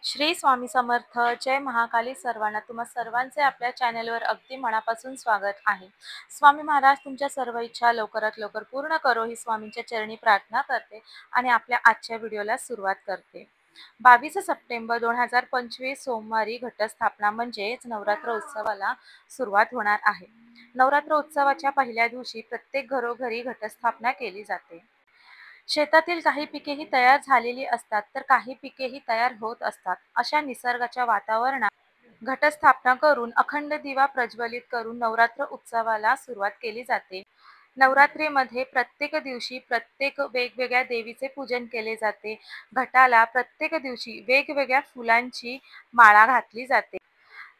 श्री स्वामी समर्थ. जय महाकाली. सर्वांना तुम्हा सर्वांचे आपल्या चॅनेलवर अगदी मनापासून स्वागत आहे. स्वामी महाराज तुमच्या सर्व इच्छा लवकरात लवकर पूर्ण करो ही स्वामींच्या चरणी प्रार्थना करते आणि आपल्या आजच्या व्हिडिओला सुरुवात करते. 22 सप्टेंबर 2025 सोमवारी घटस्थापना म्हणजेच नवरात्र उत्सवाला सुरुवात होणार आहे. नवरात्र उत्सवाच्या पहिल्या दिवशी प्रत्येक घरोघरी घटस्थापना केली जाते. शेतातील काही पिकेही तयार झालेली असतात तर काही पिकेही तयार होत असतात. अशा निसर्गाच्या वातावरणात घटस्थापना करून अखंड दिवा प्रज्वलित करून नवरात्र उत्सवाला सुरुवात केली जाते. नवरात्रीमध्ये प्रत्येक दिवशी प्रत्येक वेगवेगळ्या देवीचे पूजन केले जाते. घटाला प्रत्येक दिवशी वेगवेगळ्या फुलांची माळा घातली जाते.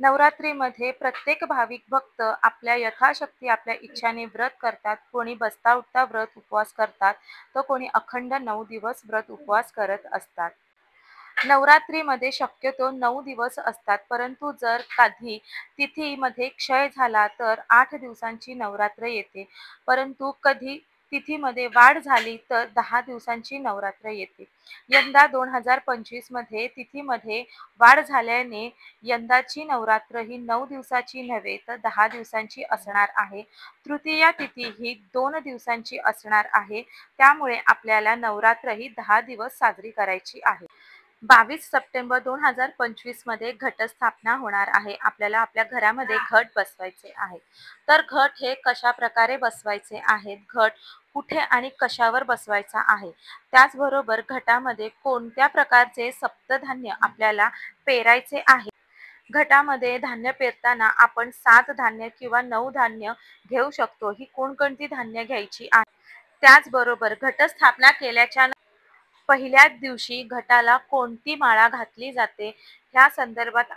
नवरात्रीमध्ये प्रत्येक भाविक भक्त आपल्या यथाशक्ती आपल्या इच्छाने व्रत करतात. कोणी बसता उठता व्रत उपवास करतात तर कोणी अखंड 9 दिवस व्रत उपवास करत असतात. नवरात्रीमध्ये शक्यतो 9 दिवस असतात, परंतु जर कधी तिथीमध्ये क्षय झाला तर 8 दिवसांची नवरात्र येते. परंतु कधी तिथीमध्ये वाढ झाली तर 10 दिवसांची नवरात्र येते. यंदा 2025 मध्ये तिथीमध्ये वाढ झाल्याने यंदाची नवरात्र ही 9 दिवसाची नव्हे तर 10 दिवसांची असणार आहे. तृतीया तिथी ही 2 दिवसांची असणार आहे. त्यामुळे आपल्याला नवरात्र ही 10 दिवस साजरी करायची आहे. 22 सप्टेंबर 2025 मध्ये घटस्थापना होणार आहे. आपल्याला आपल्या घरामध्ये घट बसवायचे आहे. तर घट हे कशा प्रकारे बसवायचे आहेत, घट कुठे आणि कशावर बसवायचा आहे, त्याचबरोबर घटामध्ये कोणत्या प्रकारचे सप्तधान्य आपल्याला पेरायचे आहे. घटामध्ये धान्य पेरताना आपण 7 धान्य किंवा 9 धान्य घेऊ शकतो. ही कोणकोणती धान्य घ्यायची आहे, त्याचबरोबर घटस्थापना केल्याच्या पहिल्याच दिवशी घटाला कोणती माळा घातली जाते ह्या संदर्भात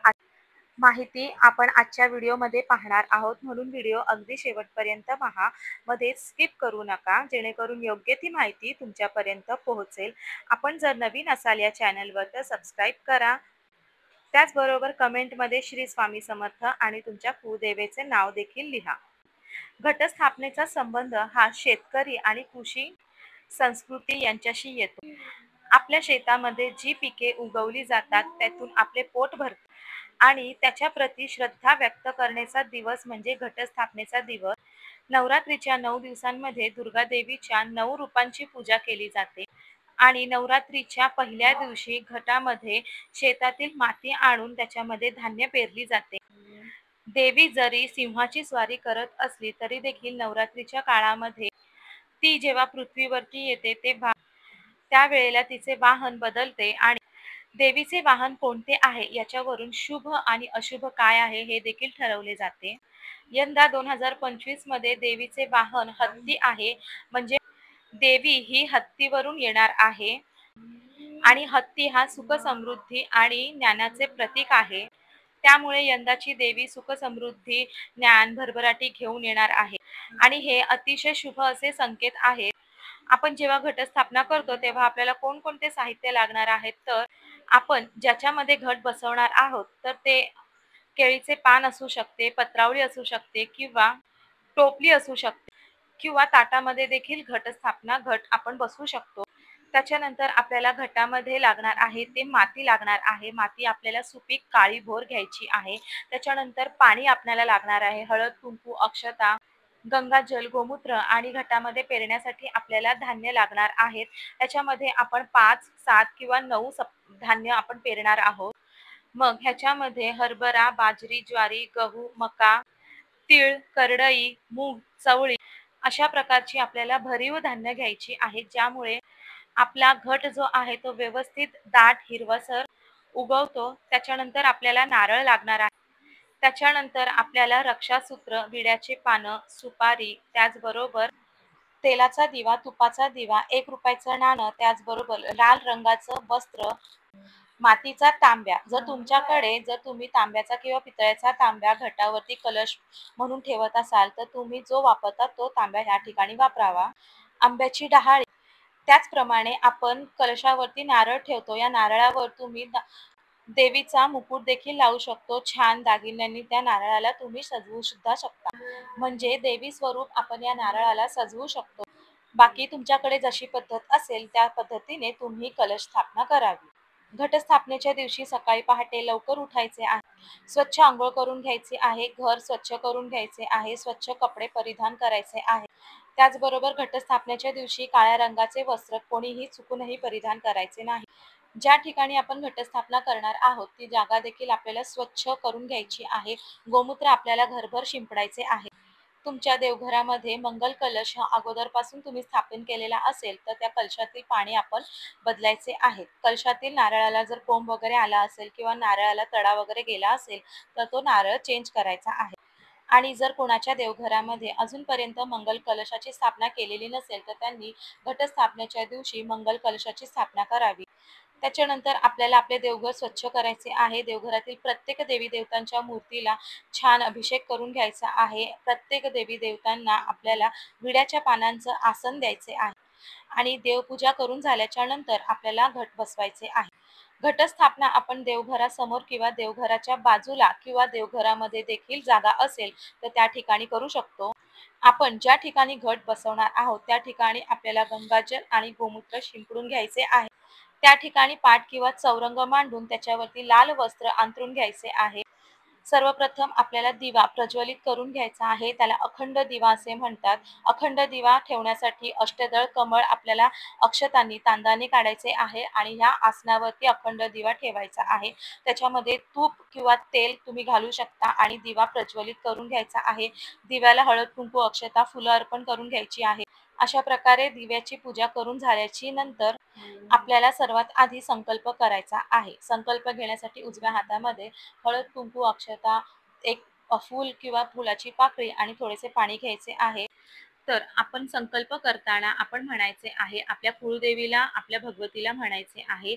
माहिती आपण आजच्या व्हिडिओमध्ये पाहणार आहोत. म्हणून व्हिडिओ अगदी शेवटपर्यंत पहा, मध्ये स्किप करू नका, जेणेकरून योग्य ती माहिती तुमच्यापर्यंत पोहोचेल. आपण जर नवीन असाल या चॅनलवर तर सबस्क्राईब करा. त्याचबरोबर कमेंटमध्ये श्री स्वामी समर्थ आणि तुमच्या कुलदेवेचे नाव देखील लिहा. घटस्थापनेचा संबंध हा शेतकरी आणि कृषी संस्कृती यांच्याशी येतो. आपल्या शेतामध्ये जी पिके उगवली जातात त्यातून आपले पोट भरते आणि त्याच्या प्रती श्रद्धा व्यक्त करण्याचा दिवस म्हणजे घटस्थापनेचा दिवस. नवरात्रीच्या 9 दिवसांमध्ये दुर्गा देवीच्या 9 रूपांची पूजा केली जाते आणि नवरात्रीच्या पहिल्या दिवशी घटामध्ये शेतातील माती आणून त्याच्यामध्ये धान्य पेरली जाते. देवी जरी सिंहाची स्वारी करत असली तरी देखील नवरात्रीच्या काळामध्ये ती जेव्हा पृथ्वीवरती येते तेव्हा त्यावेळेला तिचे वाहन बदलते आणि देवीचे वाहन कोणते आहे याच्यावरून शुभ आणि अशुभ काय आहे हे देखील ठरवले जाते. यंदा 2025 मध्ये देवीचे वाहन हत्ती आहे, म्हणजे देवी ही हत्तीवरून येणार आहे आणि हत्ती हा सुख समृद्धी आणि ज्ञानाचे प्रतीक आहे. त्यामुळे यंदाची देवी सुख समृद्धी ज्ञान भरभराटी घेऊन येणार आहे आणि हे अतिशय शुभ असे संकेत आहेत. आपण जेव्हा घटस्थापना करतो तेव्हा आपल्याला कोणकोणते साहित्य लागणार आहेत, तर आपण ज्याच्यामध्ये घट बसवणार आहोत तर ते केळीचे पान असू शकते, पत्रावळी असू शकते किंवा टोपली असू शकते किंवा ताटामध्ये देखील घट आपण बसवू शकतो. त्याच्यानंतर आपल्याला घटामध्ये लागणार आहे ते माती लागणार आहे. माती आपल्याला सुपीक काळी भोर घ्यायची आहे. त्याच्यानंतर पाणी आपल्याला लागणार आहे, हळद, कुंकू, अक्षता, गंगाजल, गोमूत्र आणि घटामध्ये पेरण्यासाठी आपल्याला धान्य लागणार आहेत. त्याच्यामध्ये आपण 5, 7 किंवा 9 धान्य आपण पेरणार आहोत. मग ह्याच्यामध्ये हरभरा, बाजरी, ज्वारी, गहू, मका, तीळ, करडई, मूग, चवळी अशा प्रकारची आपल्याला भरीव धान्य घ्यायची आहे, ज्यामुळे आपला घट जो आहे तो व्यवस्थित दाट हिरवासर उगवतो. त्याच्यानंतर आपल्याला नारळ लागणार आहे. त्याच्यानंतर आपल्याला रक्षासूत्र, विड्याचे पानं, सुपारी, त्याचबरोबर तेलाचा दिवा, तुपाचा दिवा, 1 रुपयाचं नाणं, त्याचबरोबर लाल रंगाचं वस्त्र, मातीचा तांब्या. जर तुम्ही तांब्याचा किंवा पितळेचा तांब्या घटावरती कलश म्हणून ठेवत असाल तर तुम्ही जो वापरता तो तांब्या या ठिकाणी वापरावा. आंब्याची डहाळी, त्याचप्रमाणे आपण कलशावरती नारळ ठेवतो, या नारळावर तुम्ही देवीचा मुकुट देखील लावू शकतो. छान दागिन्यांनी त्या नारळाला तुम्ही सजवू सुद्धा शकता, म्हणजे देवी स्वरूप आपण या नारळाला सजवू शकतो. बाकी तुमच्याकडे जशी पद्धत असेल त्या पद्धतीने तुम्ही कलश स्थापना करावी. घटस्थापनेच्या दिवशी सकाळी पहाटे लवकर उठायचे आहे, स्वच्छ अंघोळ करून घ्यायची आहे, घर स्वच्छ करून घ्यायचे आहे, स्वच्छ कपडे परिधान करायचे आहे. त्याचबरोबर घटस्थापनेच्या दिवशी काळ्या रंगाचे वस्त्र कोणीही चुकूनही परिधान करायचे नाही. ज्या ठिकाणी आपण घटस्थापना करणार आहोत ती जागा देखील आपल्याला स्वच्छ करून घ्यायची आहे. गोमूत्र आपल्याला घरभर शिंपडायचे आहे. तुमच्या देवघरामध्ये मंगल कलश हा अगोदरपासून तुम्ही स्थापन केलेला असेल तर त्या कलशातील पाणी आपण बदलायचे आहे. कलशातील नारळाला जर कोंब वगैरे आला असेल किंवा नारळाला तडा वगैरे गेला असेल तर तो नारळ चेंज करायचा आहे. आणि जर कोणाच्या देवघरामध्ये अजूनपर्यंत मंगल कलशाची स्थापना केलेली नसेल तर त्यांनी घटस्थापनेच्या दिवशी मंगल कलशाची स्थापना करावी. त्याच्यानंतर आपल्याला आपले देवघर स्वच्छ करायचे आहे. देवघरातील प्रत्येक देवी देवतांच्या मूर्तीला छान अभिषेक करून घ्यायचा आहे. प्रत्येक देवी देवतांना आपल्याला विड्याच्या पानांचं आसन द्यायचे आहे आणि देवपूजा करून झाल्याच्या नंतर आपल्याला घट बसवायचे आहे. घटस्थापना आपण देवघरासमोर किंवा देवघराच्या बाजूला किंवा देवघरामध्ये देखील जागा असेल तर त्या ठिकाणी करू शकतो. आपण ज्या ठिकाणी घट बसवणार आहोत त्या ठिकाणी आपल्याला गंगाजल आणि गोमूत्र शिंपडून घ्यायचे आहे. त्या ठिकाणी पाट किंवा चौरंग मांडून त्याच्यावरती लाल वस्त्र अंथरून घ्यायचे आहे. सर्वप्रथम आपल्याला दिवा प्रज्वलित करून घ्यायचा आहे. त्याला अखंड दिवा असे म्हणतात. अखंड दिवा ठेवण्यासाठी अष्टदळ कमळ आपल्याला अक्षतांनी तांदळाने काढायचे आहे आणि ह्या आसनावरती अखंड दिवा ठेवायचा आहे. त्याच्यामध्ये तूप किंवा तेल तुम्ही घालू शकता आणि दिवा प्रज्वलित करून घ्यायचा आहे. दिव्याला हळद कुंकू अक्षता फुलं अर्पण करून घ्यायची आहे. अशा प्रकारे दिव्याची पूजा करून झाल्याची नंतर आपल्याला सर्वात आधी संकल्प करायचा आहे. संकल्प घेण्यासाठी उजव्या हातामध्ये हळद कुंकू अक्षता एक फूल किंवा फुलाची पाकळी आणि थोडेसे पाणी घ्यायचे आहे. तर आपण संकल्प करताना आपण म्हणायचे आहे आपल्या कुळदेवीला आपल्या भगवतीला म्हणायचे आहे.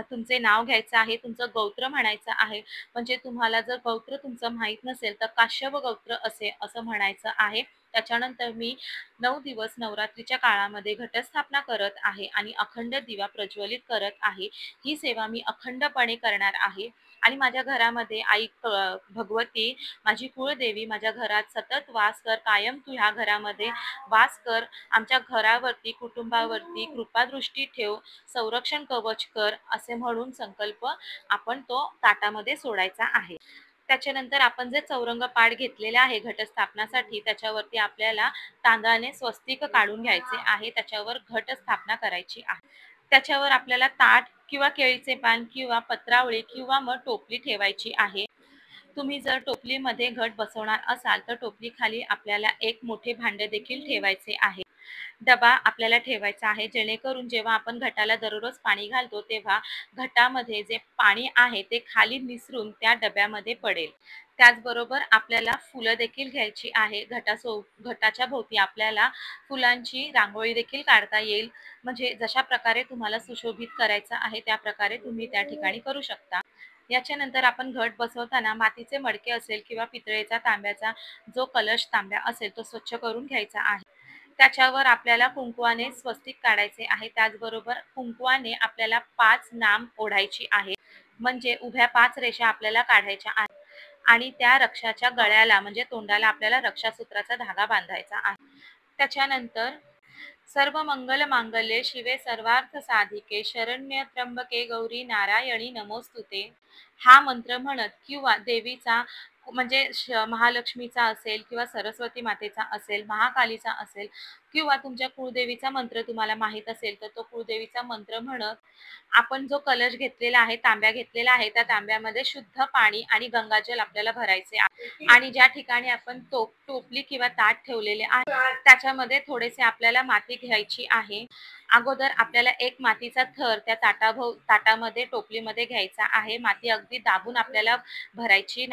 तुमचे नाव घ्यायचं आहे, तुमचं गौत्र म्हणायचं आहे. म्हणजे तुम्हाला जर गौत्र तुमचं माहीत नसेल तर काश्यप गौत्र असं म्हणायचं आहे. त्याच्यानंतर मी 9 दिवस नवरात्रीच्या काळामध्ये घटस्थापना करत आहे आणि अखंड दिवा प्रज्वलित करत आहे. ही सेवा मी अखंडपणे करणार आहे आणि माझ्या घरामध्ये आई भगवती माझी कुळदेवी माझ्या घरात सतत वास कर, कायम तू ह्या घरामध्ये वास कर, आमच्या घरावरती कुटुंबावरती कृपादृष्टी ठेव, संरक्षण कवच कर असे म्हणून संकल्प आपण तो ताटामध्ये सोडायचा आहे. त्याच्यानंतर आपण जे चौरंग पाट घेतलेले आहे घटस्थापनासाठी त्याच्यावरती आपल्याला तांदळाने स्वस्तिक काढून घ्यायचे आहे. त्याच्यावर घटस्थापना करायची आहे. त्याच्यावर आपल्याला ताट किंवा केळीचे पान किंवा पत्रावळी किंवा मग टोपली ठेवायची आहे. तुम्ही जर टोपलीमध्ये घट बसवणार असाल तर टोपली खाली आपल्याला एक मोठे भांडे देखील ठेवायचे आहे. डबा आपल्याला ठेवायचा आहे जेणेकरून जेव्हा आपण घटाला दररोज पाणी घालतो तेव्हा घटामध्ये जे पाणी आहे ते खाली निसरून त्या डब्यामध्ये पडेल. त्याचबरोबर आपल्याला फुलं देखील घ्यायची आहे. घटाच्या भोवती आपल्याला फुलांची रांगोळी देखील काढता येईल. म्हणजे जशा प्रकारे तुम्हाला सुशोभित करायचं आहे त्या प्रकारे तुम्ही त्या ठिकाणी करू शकता. याच्यानंतर आपण घट बसवताना मातीचे मडके असेल किंवा पितळेचा तांब्याचा जो कलश तांब्या असेल तो स्वच्छ करून घ्यायचा आहे. त्याच्यावर आपल्याला कुंकवाने स्वस्तिक काढायचे आहे. त्याचबरोबर कुंकवाने आपल्याला 5 नाम ओढायची आहे. म्हणजे उभ्या 5 रेषा आपल्याला काढायच्या आहेत आणि त्या रक्षाच्या गळ्याला म्हणजे तोंडाला आपल्याला रक्षासूत्राचा धागा बांधायचा आहे. त्याच्यानंतर सर्व मंगल मांगल्ये शिवे सर्वार्थ साधिके शरण्य त्र्यंबके गौरी नारायणी नमोस्तुते हा मंत्र म्हणत किंवा देवीचा म्हणजे महालक्ष्मीचा असेल किंवा सरस्वती मातेचा असेल, महाकालीचा असेल किंवा तुमच्या कुळदेवीचा मंत्र तुम्हाला माहीत असेल तर तो कुळदेवीचा मंत्र म्हणत आपण जो कलश घेतलेला आहे, तांब्या घेतलेला आहे, त्या तांब्यामध्ये शुद्ध पाणी आणि गंगाजल आपल्याला भरायचे आहे आणि ज्या ठिकाणी आपण टोपली किंवा ताट ठेवलेले आहे त्याच्यामध्ये थोडेसे आपल्याला माती घ्यायची आहे. अगोदर आपल्याला एक मातीचा थर त्या ताटामध्ये टोपलीमध्ये घ्यायचा आहे. माती अगदी दाबून आपल्याला भरायची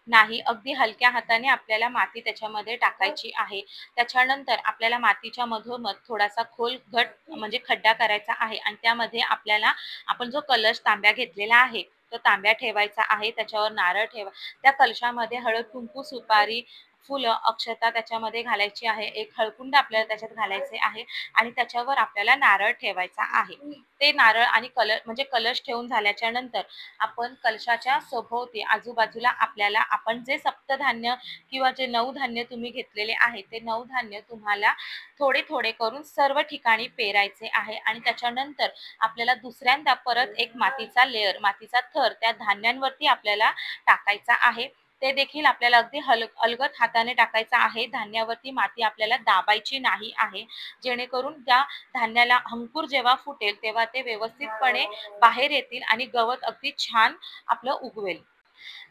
नाही, अगदी हलक्या हाताने आपल्याला माती त्याच्यामध्ये टाकायची आहे. त्याच्यानंतर आपल्याला मातीच्या मधोमध थोडासा खोल घट म्हणजे खड्डा करायचा आहे आणि त्यामध्ये आपल्याला आपण जो कलश तांब्या घेतलेला आहे तो तांब्या ठेवायचा आहे. त्याच्यावर नारळ ठेवा. त्या कलशामध्ये हळद कुंकू सुपारी फुलं, अक्षता त्याच्यामध्ये घालायची आहे. एक हळकुंड आपल्याला त्याच्यात घालायचे आहे आणि त्याच्यावर आपल्याला नारळ ठेवायचा आहे. ते नारळ आणि म्हणजे कलश ठेवून झाल्याच्या नंतर आपण कलशाच्या सभोवती आजूबाजूला आपल्याला आपण जे सप्तधान्य किंवा जे 9 धान्य तुम्ही घेतलेले आहे ते 9 धान्य तुम्हाला थोडे थोडे करून सर्व ठिकाणी पेरायचे आहे आणि त्याच्यानंतर आपल्याला दुसऱ्यांदा परत एक मातीचा लेयर, मातीचा थर त्या धान्यांवरती आपल्याला टाकायचा आहे. ते देखील आपल्याला अगदी अलगद हाताने टाकायचं आहे. धान्यावरती माती आपल्याला दाबायची नाही आहे, जेणेकरून त्या धान्याला अंकुर जेव्हा फुटेल तेव्हा ते व्यवस्थितपणे बाहेर येतील आणि गवत अगदी छान आपलं उगवेल.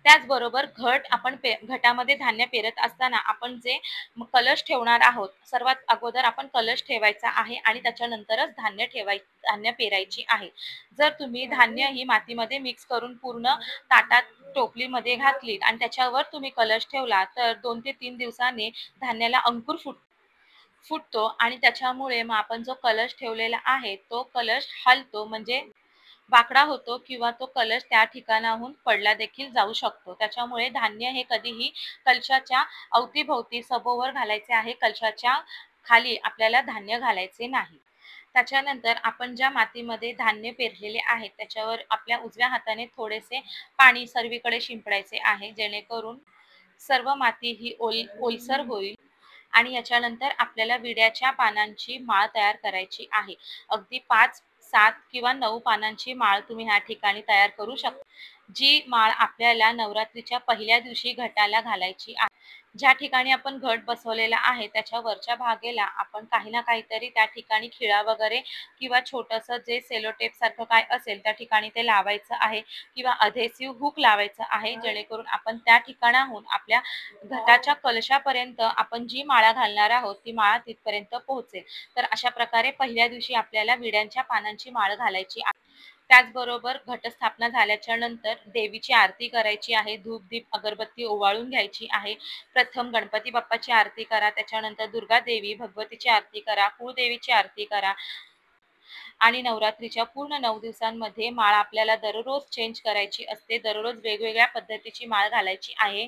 त्याचबरोबर आपण घटामध्ये धान्य पेरत असताना आपण जे कलश ठेवणार आहोत, सर्वात अगोदर आपण कलश ठेवायचा आहे आणि त्याच्यानंतरच धान्य पेरायची आहे. जर तुम्ही धान्य ही मातीमध्ये मिक्स करून पूर्ण ताटात टोपलीमध्ये घातलीत आणि त्याच्यावर तुम्ही कलश ठेवला तर 2 ते 3 दिवसांनी धान्याला अंकुर फुटतो आणि त्याच्यामुळे मग आपण जो कलश ठेवलेला आहे तो कलश हलतो, म्हणजे वाकडा होतो किंवा तो कलश त्या ठिकाणाहून पडला देखील जाऊ शकतो. त्याच्यामुळे धान्य हे कधीही कलशाच्या अवतीभोवती सभोवर घालायचे आहे. कलशाच्या खाली आपल्याला धान्य घालायचे नाही. त्याच्यानंतर आपण ज्या मातीमध्ये धान्य पेरलेले आहे त्याच्यावर आपल्या उजव्या हाताने थोडेसे पाणी सर्वीकडे शिंपडायचे आहे, जेणेकरून सर्व माती ही ओलसर होईल. आणि याच्यानंतर आपल्याला विड्याच्या पानांची माळ तयार करायची आहे. अगदी 5, 7 किंवा 9 पानांची माळ तुम्ही ह्या ठिकाणी तयार करू शकता. जी माळ आपल्याला नवरात्रीच्या पहिल्या दिवशी घटाला घालायची आहे. ज्या ठिकाणी आपण घट बसवलेला आहे त्याच्या वरच्या भागेला आपण काही ना काहीतरी त्या ठिकाणी खिळा वगैरे किंवा छोटंसं जे सेलोटेप सारखं काय असेल त्या ठिकाणी ते लावायचं आहे किंवा अधेसिव्ह हुक लावायचं आहे, जेणेकरून आपण त्या ठिकाणाहून आपल्या घटाच्या कलशापर्यंत आपण जी माळा घालणार आहोत ती माळा तिथपर्यंत पोहोचेल. तर अशा प्रकारे पहिल्या दिवशी आपल्याला विड्यांच्या पानांची माळ घालायची आहे. त्याचबरोबर घटस्थापना झाल्याच्या नंतर देवीची आरती करायची आहे. धूप दीप अगरबत्ती ओवाळून घ्यायची आहे. प्रथम गणपती बाप्पाची आरती करा, त्याच्यानंतर दुर्गा देवी भगवतीची आरती करा, कुळदेवीची आरती करा आणि नवरात्रीच्या पूर्ण 9 दिवसांमध्ये माळ आपल्याला दररोज चेंज करायची असते. दररोज वेगवेगळ्या पद्धतीची माळ घालायची आहे.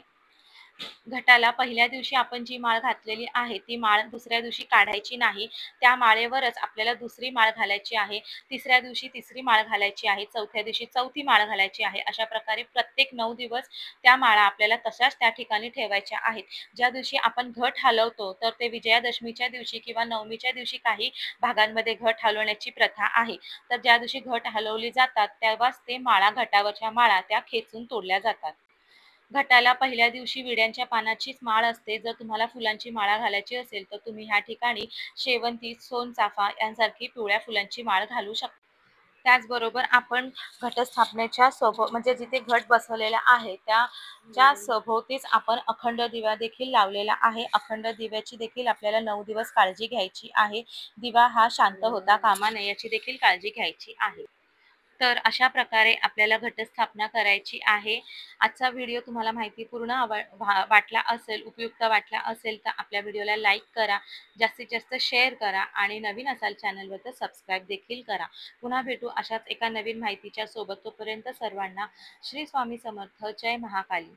घटाला पहिल्या दिवशी आपण जी माळ घातलेली आहे ती माळ दुसऱ्या दिवशी काढायची नाही. त्या माळेवरच आपल्याला दुसरी माळ घालायची आहे. तिसऱ्या दिवशी तिसरी माळ घालायची आहे. चौथ्या दिवशी चौथी माळ घालायची आहे. अशा प्रकारे प्रत्येक 9 दिवस त्या माळा आपल्याला तशाच त्या ठिकाणी ठेवायच्या आहेत. ज्या दिवशी आपण घट हलवतो तर ते विजयादशमीच्या दिवशी किंवा नवमीच्या दिवशी काही भागांमध्ये घट हलवण्याची प्रथा आहे. तर ज्या दिवशी घट हलवली जातात तेव्हाच ते घटावरच्या माळा त्या खेचून तोडल्या जातात. घटाला पहिल्या दिवशी विड्यांच्या पानाचीच माळ असते. जर तुम्हाला फुलांची माळा घालायची असेल तर तुम्ही ह्या ठिकाणी शेवंती, सोनचाफा यांसारखी पिवळ्या फुलांची माळ घालू शकता. त्याचबरोबर आपण घटस्थापनेच्या म्हणजे जिथे घट बसवलेला आहे त्या सभोवतीच आपण अखंड दिवा देखील लावलेला आहे. अखंड दिव्याची देखील आपल्याला 9 दिवस काळजी घ्यायची आहे. दिवा हा शांत होता कामा नये याची देखील काळजी घ्यायची आहे. तर अशा प्रकारे आपल्याला घटस्थापना करायची आहे. आजचा व्हिडिओ तुम्हाला माहितीपूर्ण वाटला असेल, उपयुक्त वाटला असेल तर आपल्या व्हिडिओला लाईक करा, जास्तीत जास्त शेअर करा आणि नवीन असाल चॅनलवर तर सबस्क्राईब देखील करा. पुन्हा भेटू अशाच एका नवीन माहितीच्या सोबत. तोपर्यंत सर्वांना श्री स्वामी समर्थ. जय महाकाली.